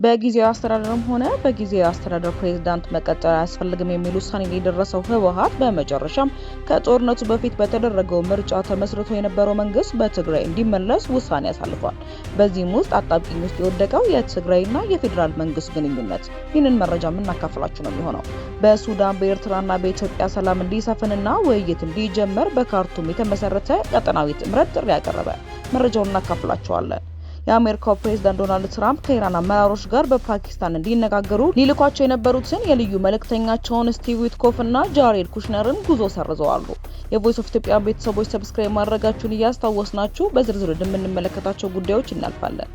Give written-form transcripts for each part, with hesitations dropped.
በጊዜያዊ አስተዳደርም ሆነ በጊዜያዊ አስተዳደር ፕሬዝዳንት መቀጠል አያስፈልግም የሚል ውሳኔ ላይ የደረሰው ህወሓት በመጨረሻም ከጦርነቱ በፊት በተደረገው ምርጫ ተመስርቶ የነበረው መንግስት በትግራይ እንዲመለስ ውሳኔ አሳልፏል። በዚህም ውስጥ አጣብቂኝ ውስጥ የወደቀው የትግራይና የፌዴራል መንግስት ግንኙነት። ይህንን መረጃ የምናካፍላችሁ ነው የሚሆነው። በሱዳን በኤርትራና በኢትዮጵያ ሰላም እንዲሰፍንና ውይይት እንዲጀመር በካርቱም የተመሰረተ ቀጠናዊ ጥምረት ጥሪ ያቀረበ መረጃውን እናካፍላችኋለን። የአሜሪካው ፕሬዝዳንት ዶናልድ ትራምፕ ከኢራን አመራሮች ጋር በፓኪስታን እንዲነጋገሩ ሊልኳቸው የነበሩትን የልዩ መልእክተኛቸውን ስቲቭ ዊትኮፍ እና ጃሬድ ኩሽነርን ጉዞ ሰርዘዋል። የቮይስ ኦፍ ኢትዮጵያ ቤተሰቦች ሰብስክራይብ ማድረጋችሁን እያስታወስናችሁ በዝርዝር እንደምንመለከታቸው ጉዳዮች እናልፋለን።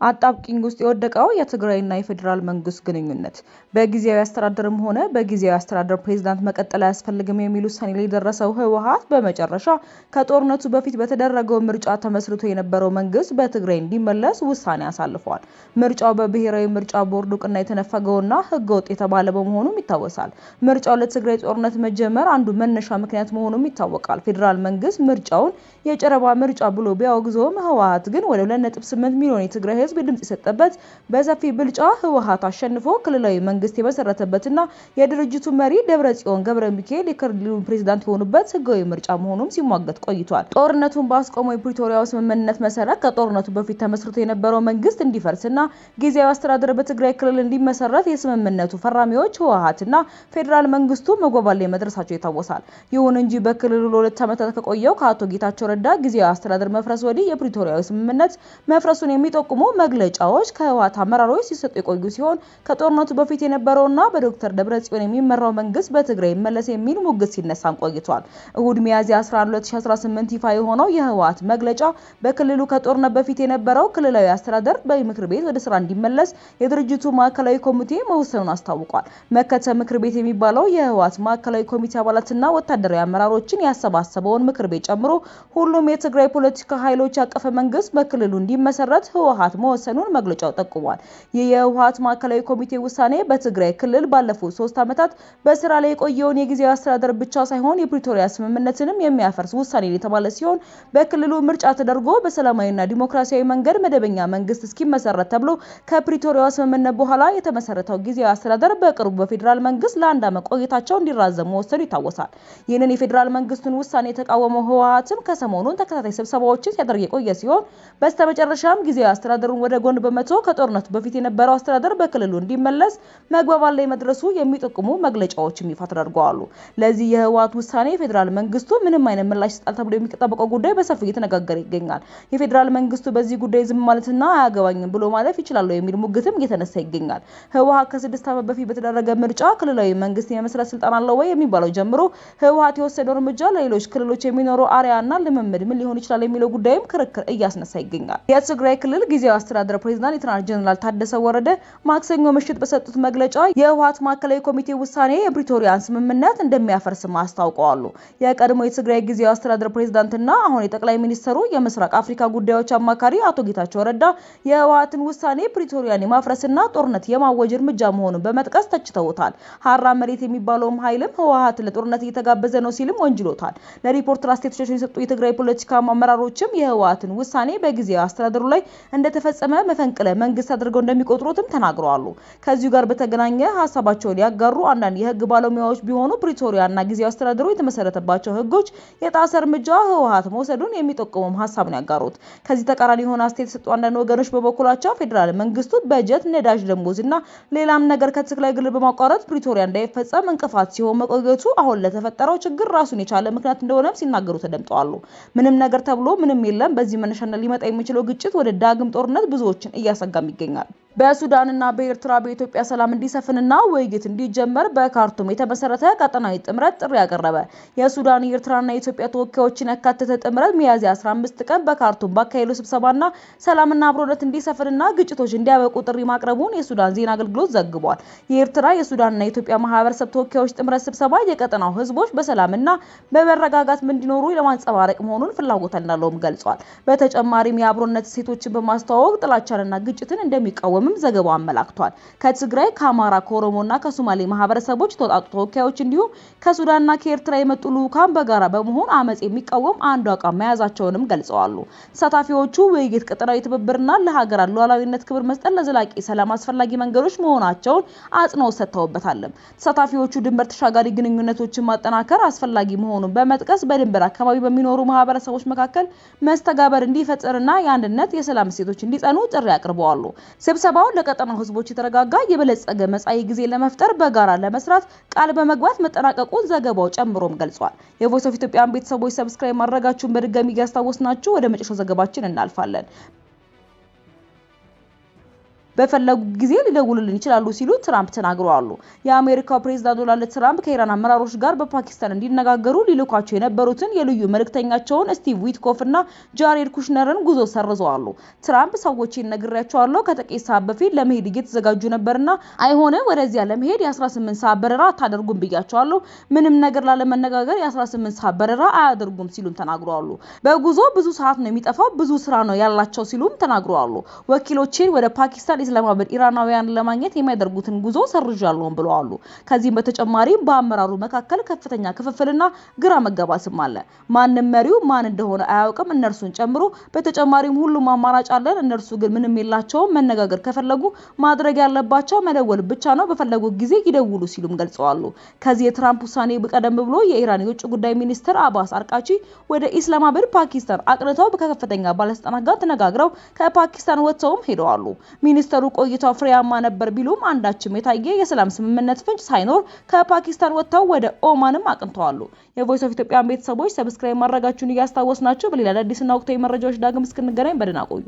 አጣብቂኝ ውስጥ የወደቀው የትግራይና የፌዴራል መንግስት ግንኙነት። በጊዜያዊ አስተዳደርም ሆነ በጊዜያዊ አስተዳደር ፕሬዝዳንት መቀጠል አያስፈልግም የሚል ውሳኔ ላይ የደረሰው ህወሓት በመጨረሻ ከጦርነቱ በፊት በተደረገው ምርጫ ተመስርቶ የነበረው መንግስት በትግራይ እንዲመለስ ውሳኔ አሳልፏል። ምርጫው በብሔራዊ ምርጫ ቦርድ እውቅና የተነፈገውና ህገወጥ የተባለ በመሆኑም ይታወሳል። ምርጫው ለትግራይ ጦርነት መጀመር አንዱ መነሻ ምክንያት መሆኑም ይታወቃል። ፌዴራል መንግስት ምርጫውን የጨረባ ምርጫ ብሎ ቢያወግዘውም ህወሓት ግን ወደ 2.8 ሚሊዮን የትግራይ ህዝብ ድምጽ የሰጠበት በሰፊ ብልጫ ህወሓት አሸንፎ ክልላዊ መንግስት የመሰረተበትና የድርጅቱ መሪ ደብረጽዮን ገብረ ሚካኤል የክልሉ ፕሬዝዳንት የሆኑበት ህጋዊ ምርጫ መሆኑም ሲሟገት ቆይቷል። ጦርነቱን ባስቆመው የፕሪቶሪያው ስምምነት መሰረት ከጦርነቱ በፊት ተመስርቶ የነበረው መንግስት እንዲፈርስና ጊዜያዊ አስተዳደር በትግራይ ክልል እንዲመሰረት የስምምነቱ ፈራሚዎች ህወሓትና ፌዴራል መንግስቱ መግባባት ላይ መድረሳቸው ይታወሳል። ይሁን እንጂ በክልሉ ለ2 ዓመታት ከቆየው ከአቶ ጌታቸው ረዳ ጊዜያዊ አስተዳደር መፍረስ ወዲህ የፕሪቶሪያው ስምምነት መፍረሱን የሚጠቁሙ መግለጫዎች ከህወሓት አመራሮች ሲሰጡ የቆዩ ሲሆን ከጦርነቱ በፊት የነበረውና በዶክተር ደብረጽዮን የሚመራው መንግስት በትግራይ ይመለስ የሚል ሙግት ሲነሳም ቆይቷል። እሁድ ሚያዝያ 11 2018 ይፋ የሆነው የህወሓት መግለጫ በክልሉ ከጦርነት በፊት የነበረው ክልላዊ አስተዳደር በምክር ቤት ወደ ስራ እንዲመለስ የድርጅቱ ማዕከላዊ ኮሚቴ መወሰኑን አስታውቋል። መከተ ምክር ቤት የሚባለው የህወሓት ማዕከላዊ ኮሚቴ አባላትና ወታደራዊ አመራሮችን ያሰባሰበውን ምክር ቤት ጨምሮ ሁሉም የትግራይ ፖለቲካ ኃይሎች ያቀፈ መንግስት በክልሉ እንዲመሰረት ህወሓት መወሰኑን መግለጫው ጠቁሟል። የህወሓት ማዕከላዊ ኮሚቴ ውሳኔ በትግራይ ክልል ባለፉት 3 ዓመታት በስራ ላይ የቆየውን የጊዜያዊ አስተዳደር ብቻ ሳይሆን የፕሪቶሪያ ስምምነትንም የሚያፈርስ ውሳኔ የተባለ ሲሆን በክልሉ ምርጫ ተደርጎ በሰላማዊና ዲሞክራሲያዊ መንገድ መደበኛ መንግስት እስኪመሰረት ተብሎ ከፕሪቶሪያ ስምምነት በኋላ የተመሰረተው ጊዜያዊ አስተዳደር በቅርቡ በፌዴራል መንግስት ለአንድ ዓመት ቆይታቸው እንዲራዘም መወሰኑ ይታወሳል። ይህንን የፌዴራል መንግስቱን ውሳኔ የተቃወመው ህወሓትም ከሰሞኑን ተከታታይ ስብሰባዎችን ሲያደርግ የቆየ ሲሆን በስተመጨረሻም ጊዜያዊ አስተዳደሩን ወደ ጎን በመተው ከጦርነቱ በፊት የነበረው አስተዳደር በክልሉ እንዲመለስ መግባባት ላይ መድረሱ የሚጠቁሙ መግለጫዎችም ይፋ ተደርገዋል። ለዚህ የህወሓት ውሳኔ ፌዴራል መንግስቱ ምንም አይነት ምላሽ ይሰጣል ተብሎ የሚጠበቀው ጉዳይ በሰፊው እየተነጋገረ ይገኛል። የፌዴራል መንግስቱ በዚህ ጉዳይ ዝም ማለትና አያገባኝም ብሎ ማለፍ ይችላል የሚል ሙግትም እየተነሳ ይገኛል። ህወሓት ከ6 ዓመት በፊት በተደረገ ምርጫ ክልላዊ መንግስት የመስራት ስልጣን አለው ወይ የሚባለው ጀምሮ ህወሓት የወሰደው እርምጃ ለሌሎች ክልሎች የሚኖረው አሪያና ልምምድ ምን ሊሆን ይችላል የሚለው ጉዳይም ክርክር እያስነሳ ይገኛል። የትግራይ ክልል ጊዜያዊ አስተዳደር ፕሬዝዳንት ሌተናል ጀነራል ታደሰ ወረደ ማክሰኞ ምሽት በሰጡት መግለጫ የህወሓት ማዕከላዊ ኮሚቴ ውሳኔ የፕሪቶሪያን ስምምነት እንደሚያፈርስ አስታውቀዋል። የቀድሞ የትግራይ ጊዜያዊ አስተዳደር ፕሬዝዳንትና አሁን የጠቅላይ ሚኒስትሩ የምስራቅ አፍሪካ ጉዳዮች አማካሪ አቶ ጌታቸው ረዳ የህወሓትን ውሳኔ ፕሪቶሪያን የማፍረስና ጦርነት የማወጅ እርምጃ መሆኑን በመጥቀስ ተችተውታል። ሀራ መሬት የሚባለውም ኃይልም ህወሓት ለጦርነት እየተጋበዘ ነው ሲልም ወንጅሎታል። ለሪፖርተር አስተያየቶችን የሰጡ የትግራይ ፖለቲካ አመራሮችም የህወሓትን ውሳኔ በጊዜያዊ አስተዳደሩ ላይ እንደተፈጸመ መፈንቅለ መንግስት አድርገው እንደሚቆጥሩትም ተናግረዋል። ከዚሁ ጋር በተገናኘ ሀሳባቸውን ያጋሩ አንዳንድ የህግ ባለሙያዎች ቢሆኑ ፕሪቶሪያና ጊዜያዊ አስተዳደሩ የተመሰረተባቸው ህጎች የጣሰ እርምጃ ህወሓት መውሰዱን የሚጠቁሙም ሀሳብ ነው ያጋሩት። ከዚህ ተቃራኒ የሆነ አስተያየት የሰጡ አንዳንድ ወገኖች በበኩላቸው ፌዴራል መንግስቱ በጀት፣ ነዳጅ፣ ደሞዝና ሌላም ነገር ከትግራይ ክልል በማቋረጥ ፕሪቶሪያ እንዳይፈጸም እንቅፋት ሲሆን መቆየቱ አሁን ለተፈጠረው ችግር ራሱን የቻለ ምክንያት እንደሆነም ሲናገሩ ተደምጠዋል። ምንም ነገር ተብሎ ምንም የለም። በዚህ መነሻነት ሊመጣ የሚችለው ግጭት ወደ ዳግም ጦርነት ብዙዎችን እያሰጋም ይገኛል። በሱዳንና በኤርትራ በኢትዮጵያ ሰላም እንዲሰፍንና ውይይት እንዲጀመር በካርቱም የተመሰረተ ቀጠናዊ ጥምረት ጥሪ ያቀረበ የሱዳን የኤርትራና የኢትዮጵያ ተወካዮችን ያካተተ ጥምረት ሚያዝያ 15 ቀን በካርቱም ባካሄደው ስብሰባና ሰላምና አብሮነት እንዲሰፍንና ግጭቶች እንዲያበቁ ጥሪ ማቅረቡን የሱዳን ዜና አገልግሎት ዘግቧል። የኤርትራ የሱዳንና የኢትዮጵያ ማህበረሰብ ተወካዮች ጥምረት ስብሰባ የቀጠናው ህዝቦች በሰላምና በመረጋጋት እንዲኖሩ ለማንጸባረቅ መሆኑን ፍላጎት እንዳለውም ገልጿል። በተጨማሪም የአብሮነት ሴቶችን በማስተዋወቅ ጥላቻንና ግጭትን እንደሚቃወም እንደሚቃወምም ዘገባው አመላክቷል። ከትግራይ፣ ከአማራ፣ ከኦሮሞና ከሶማሌ ማህበረሰቦች ተወጣጡ ተወካዮች እንዲሁም ከሱዳንና ከኤርትራ የመጡ ልዑካን በጋራ በመሆን አመጽ የሚቃወም አንዱ አቋም መያዛቸውንም ገልጸዋል። ተሳታፊዎቹ ውይይት ቀጠናዊ ትብብርና ለሀገራት ሉዓላዊነት ክብር መስጠት ለዘላቂ ሰላም አስፈላጊ መንገዶች መሆናቸውን አጽንኦት ሰጥተውበታል። ተሳታፊዎቹ ድንበር ተሻጋሪ ግንኙነቶችን ማጠናከር አስፈላጊ መሆኑን በመጥቀስ በድንበር አካባቢ በሚኖሩ ማህበረሰቦች መካከል መስተጋበር እንዲፈጠርና የአንድነት የሰላም እሴቶች እንዲጸኑ ጥሪ አቅርበዋል። ስብሰባው ለቀጠናው ህዝቦች የተረጋጋ የበለጸገ መጻኢ ጊዜ ለመፍጠር በጋራ ለመስራት ቃል በመግባት መጠናቀቁን ዘገባው ጨምሮም ገልጿል። የቮይስ ኦፍ ኢትዮጵያን ቤተሰቦች ሰብስክራይብ ማድረጋችሁን በድጋሚ እያስታወስናችሁ ወደ መጨረሻው ዘገባችን እናልፋለን። በፈለጉ ጊዜ ሊደውሉልን ይችላሉ ሲሉ ትራምፕ ተናግረዋል። የአሜሪካው ፕሬዝዳንት ዶናልድ ትራምፕ ከኢራን አመራሮች ጋር በፓኪስታን እንዲነጋገሩ ሊልኳቸው የነበሩትን የልዩ መልእክተኛቸውን ስቲቭ ዊትኮፍ እና ጃሬድ ኩሽነርን ጉዞ ሰርዘዋል። ትራምፕ ሰዎችን ነግሬያቸዋለሁ፣ ከጥቂት ሰዓት በፊት ለመሄድ እየተዘጋጁ ነበርና አይሆንም፣ ወደዚያ ለመሄድ የ18 ሰዓት በረራ አታደርጉም ብያቸዋለሁ። ምንም ነገር ላለመነጋገር የ18 ሰዓት በረራ አያደርጉም ሲሉም ተናግረዋል። በጉዞ ብዙ ሰዓት ነው የሚጠፋው፣ ብዙ ስራ ነው ያላቸው ሲሉም ተናግረዋል። ወኪሎችን ወደ ፓኪስታን ኢስላማባድ ኢራናውያን ለማግኘት የሚያደርጉትን ጉዞ ሰርዣለሁ ብለዋል። ከዚህም በተጨማሪ በአመራሩ መካከል ከፍተኛ ክፍፍልና ግራ መጋባትም አለ። ማንም መሪው ማን እንደሆነ አያውቅም እነርሱን ጨምሮ። በተጨማሪም ሁሉም አማራጭ አለን፣ እነርሱ ግን ምንም የላቸውም። መነጋገር ከፈለጉ ማድረግ ያለባቸው መደወል ብቻ ነው፣ በፈለጉት ጊዜ ይደውሉ ሲሉም ገልጸዋል። ከዚህ የትራምፕ ውሳኔ ቀደም ብሎ የኢራን የውጭ ጉዳይ ሚኒስትር አባስ አርቃቺ ወደ ኢስላማባድ ፓኪስታን አቅንተው ከከፍተኛ ባለስልጣናት ጋር ተነጋግረው ከፓኪስታን ወጥተውም ሄደዋል። ሚኒስትሩ ቆይታው ፍሬያማ ነበር ቢሉም አንዳችም የታየ የሰላም ስምምነት ፍንጭ ሳይኖር ከፓኪስታን ወጥተው ወደ ኦማንም አቅንተዋል። የቮይስ ኦፍ ኢትዮጵያን ቤተሰቦች ሰብስክራይብ ማድረጋችሁን እያስታወስናችሁ በሌላ አዲስና ወቅታዊ መረጃዎች ዳግም እስክንገናኝ በደህና ቆዩ።